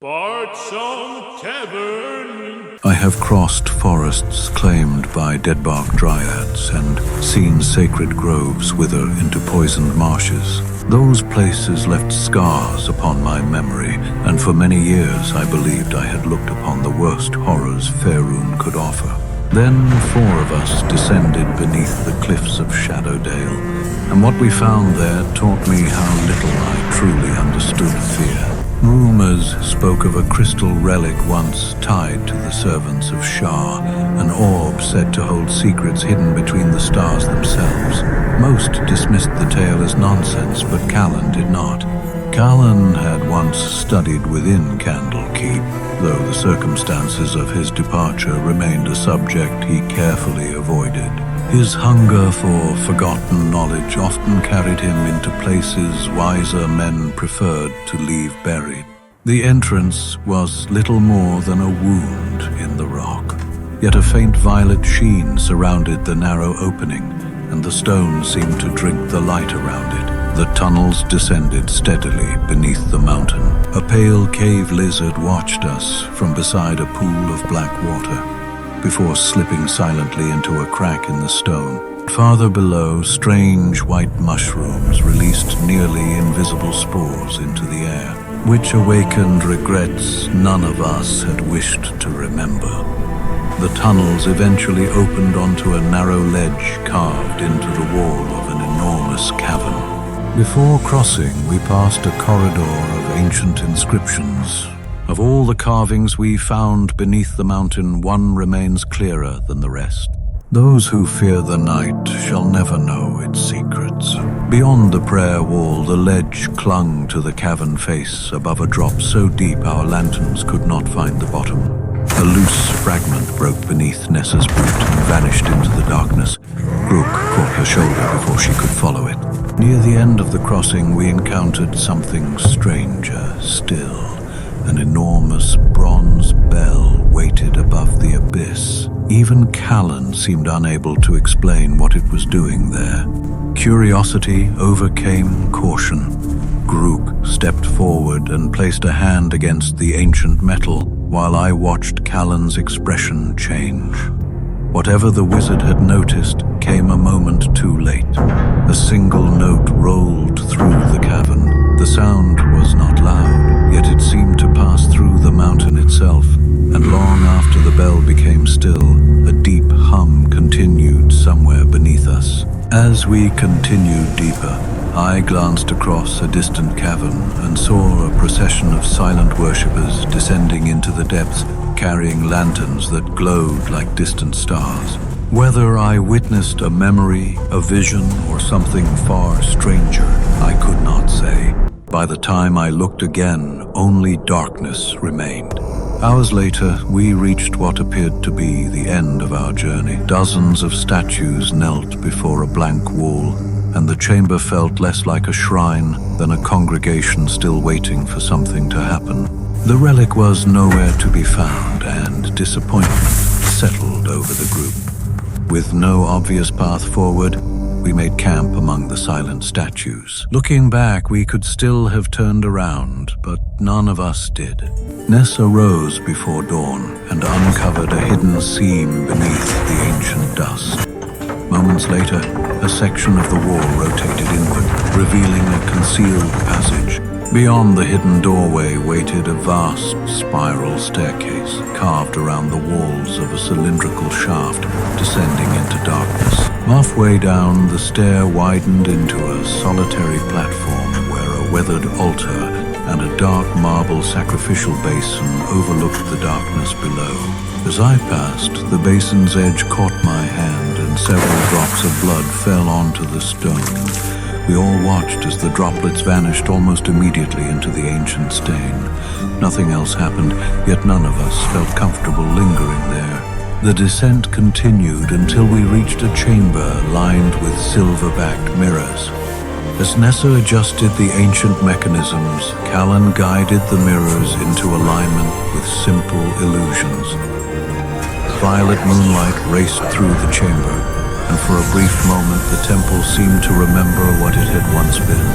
Bartsong Tavern. I have crossed forests claimed by Deadbark Dryads and seen sacred groves wither into poisoned marshes. Those places left scars upon my memory, and for many years I believed I had looked upon the worst horrors Faerûn could offer. Then 4 of us descended beneath the cliffs of Shadowdale, and what we found there taught me how little I truly understood fear. Rumors spoke of a crystal relic once tied to the servants of Shar, an orb said to hold secrets hidden between the stars themselves. Most dismissed the tale as nonsense, but Callan did not. Callan had once studied within Candlekeep, though the circumstances of his departure remained a subject he carefully avoided. His hunger for forgotten knowledge often carried him into places wiser men preferred to leave buried. The entrance was little more than a wound in the rock, yet a faint violet sheen surrounded the narrow opening, and the stone seemed to drink the light around it. The tunnels descended steadily beneath the mountain. A pale cave lizard watched us from beside a pool of black water, before slipping silently into a crack in the stone. Farther below, strange white mushrooms released nearly invisible spores into the air, which awakened regrets none of us had wished to remember. The tunnels eventually opened onto a narrow ledge carved into the wall of an enormous cavern. Before crossing, we passed a corridor of ancient inscriptions. Of all the carvings we found beneath the mountain, one remains clearer than the rest. Those who fear the night shall never know its secrets. Beyond the prayer wall, the ledge clung to the cavern face above a drop so deep our lanterns could not find the bottom. A loose fragment broke beneath Nessa's boot and vanished into the darkness. Grook caught her shoulder before she could follow it. Near the end of the crossing, we encountered something stranger still. An enormous bronze bell waited above the abyss. Even Callan seemed unable to explain what it was doing there. Curiosity overcame caution. Grook stepped forward and placed a hand against the ancient metal, while I watched Callan's expression change. Whatever the wizard had noticed came a moment too late. A single note rolled through the cavern. The sound was not loud, yet it seemed to pass through the mountain itself, and long after the bell became still, a deep hum continued somewhere beneath us. As we continued deeper, I glanced across a distant cavern and saw a procession of silent worshippers descending into the depths, carrying lanterns that glowed like distant stars. Whether I witnessed a memory, a vision, or something far stranger, I could not say. By the time I looked again, only darkness remained. Hours later, we reached what appeared to be the end of our journey. Dozens of statues knelt before a blank wall, and the chamber felt less like a shrine than a congregation still waiting for something to happen. The relic was nowhere to be found, and disappointment settled over the group. With no obvious path forward, we made camp among the silent statues. Looking back, we could still have turned around, but none of us did. Nessa rose before dawn and uncovered a hidden seam beneath the ancient dust. Moments later, a section of the wall rotated inward, revealing a concealed passage. Beyond the hidden doorway waited a vast spiral staircase carved around the walls of a cylindrical shaft descending into darkness. Halfway down, the stair widened into a solitary platform where a weathered altar and a dark marble sacrificial basin overlooked the darkness below. As I passed, the basin's edge caught my hand and several drops of blood fell onto the stone. We all watched as the droplets vanished almost immediately into the ancient stain. Nothing else happened, yet none of us felt comfortable lingering there. The descent continued until we reached a chamber lined with silver-backed mirrors. As Nessa adjusted the ancient mechanisms, Callan guided the mirrors into alignment with simple illusions. Violet moonlight raced through the chamber, and for a brief moment the temple seemed to remember what it had once been.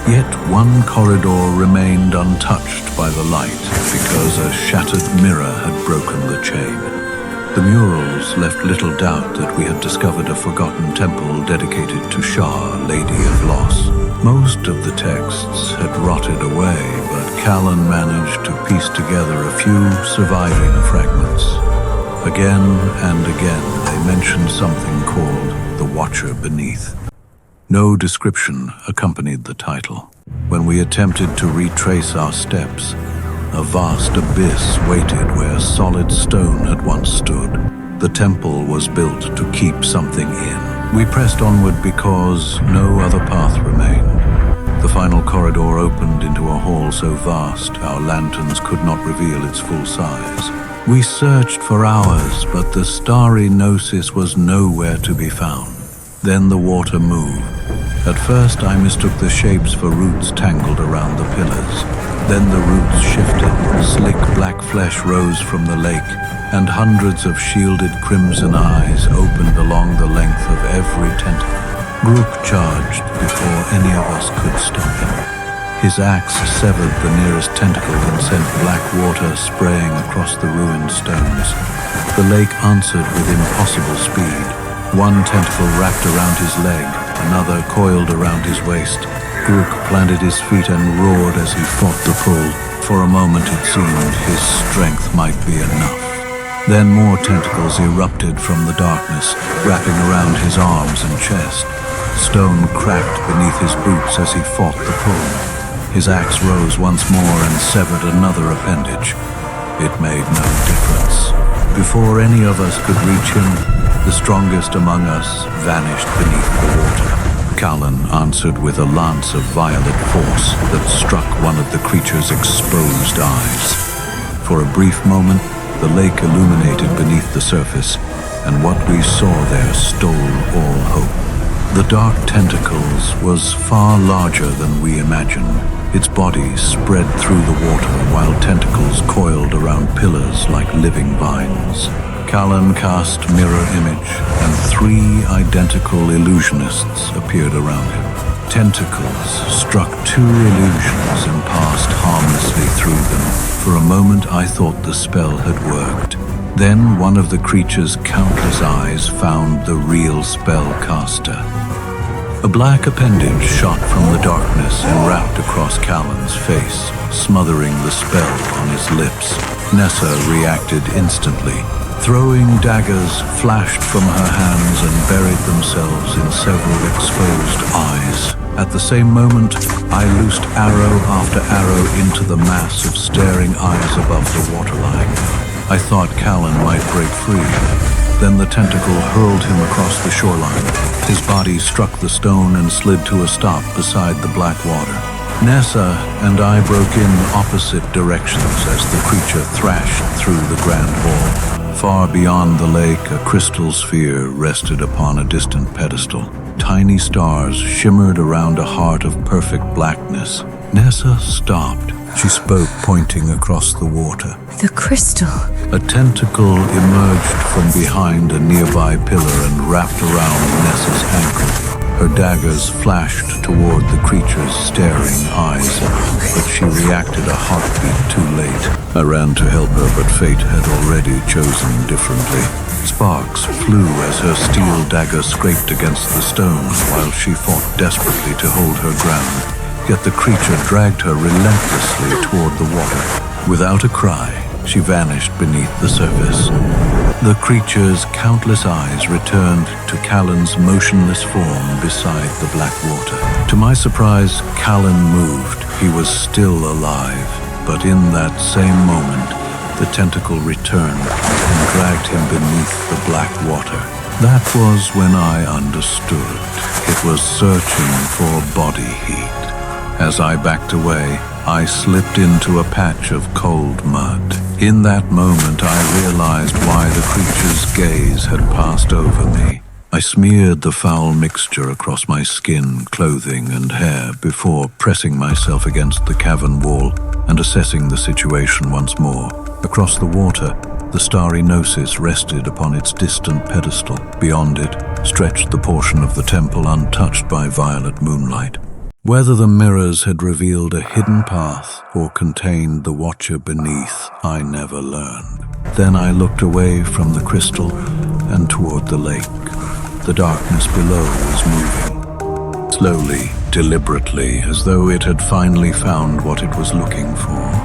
Yet one corridor remained untouched by the light, because a shattered mirror had broken the chain. The murals left little doubt that we had discovered a forgotten temple dedicated to Shar, Lady of Loss. Most of the texts had rotted away, but Callan managed to piece together a few surviving fragments. Again and again they mentioned something called the Watcher Beneath. No description accompanied the title. When we attempted to retrace our steps, a vast abyss waited where solid stone had once stood. The temple was built to keep something in. We pressed onward because no other path remained. The final corridor opened into a hall so vast our lanterns could not reveal its full size. We searched for hours, but the Starry Gnosis was nowhere to be found. Then the water moved. At first I mistook the shapes for roots tangled around the pillars. Then the roots shifted, slick black flesh rose from the lake, and hundreds of shielded crimson eyes opened along the length of every tentacle. Grook charged before any of us could stop him. His axe severed the nearest tentacle and sent black water spraying across the ruined stones. The lake answered with impossible speed. One tentacle wrapped around his leg, another coiled around his waist. Grook planted his feet and roared as he fought the pull. For a moment it seemed his strength might be enough. Then more tentacles erupted from the darkness, wrapping around his arms and chest. Stone cracked beneath his boots as he fought the pull. His axe rose once more and severed another appendage. It made no difference. Before any of us could reach him, the strongest among us vanished beneath the water. Callan answered with a lance of violet force that struck one of the creature's exposed eyes. For a brief moment, the lake illuminated beneath the surface, and what we saw there stole all hope. The dark tentacles was far larger than we imagined. Its body spread through the water while tentacles coiled around pillars like living vines. Callan cast mirror image, and 3 identical illusionists appeared around him. Tentacles struck 2 illusions and passed harmlessly through them. For a moment I thought the spell had worked. Then one of the creature's countless eyes found the real spellcaster. A black appendage shot from the darkness and wrapped across Callan's face, smothering the spell on his lips. Nessa reacted instantly. Throwing daggers flashed from her hands and buried themselves in several exposed eyes. At the same moment, I loosed arrow after arrow into the mass of staring eyes above the waterline. I thought Callan might break free. Then the tentacle hurled him across the shoreline. His body struck the stone and slid to a stop beside the black water. Nessa and I broke in opposite directions as the creature thrashed through the grand hall. Far beyond the lake, a crystal sphere rested upon a distant pedestal. Tiny stars shimmered around a heart of perfect blackness. Nessa stopped. She spoke, pointing across the water. The crystal. A tentacle emerged from behind a nearby pillar and wrapped around Nessa's ankle. Her daggers flashed toward the creature's staring eyes, but she reacted a heartbeat too late. I ran to help her, but fate had already chosen differently. Sparks flew as her steel dagger scraped against the stones while she fought desperately to hold her ground. Yet the creature dragged her relentlessly toward the water. Without a cry, she vanished beneath the surface. The creature's countless eyes returned to Callan's motionless form beside the black water. To my surprise, Callan moved. He was still alive, but in that same moment, the tentacle returned and dragged him beneath the black water. That was when I understood. It was searching for body heat. As I backed away, I slipped into a patch of cold mud. In that moment, I realized why the creature's gaze had passed over me. I smeared the foul mixture across my skin, clothing, and hair before pressing myself against the cavern wall and assessing the situation once more. Across the water, The Starry Gnosis rested upon its distant pedestal. Beyond it stretched the portion of the temple untouched by violet moonlight. Whether the mirrors had revealed a hidden path or contained the watcher beneath, I never learned. Then I looked away from the crystal and toward the lake. The darkness below was moving, slowly, deliberately, as though it had finally found what it was looking for.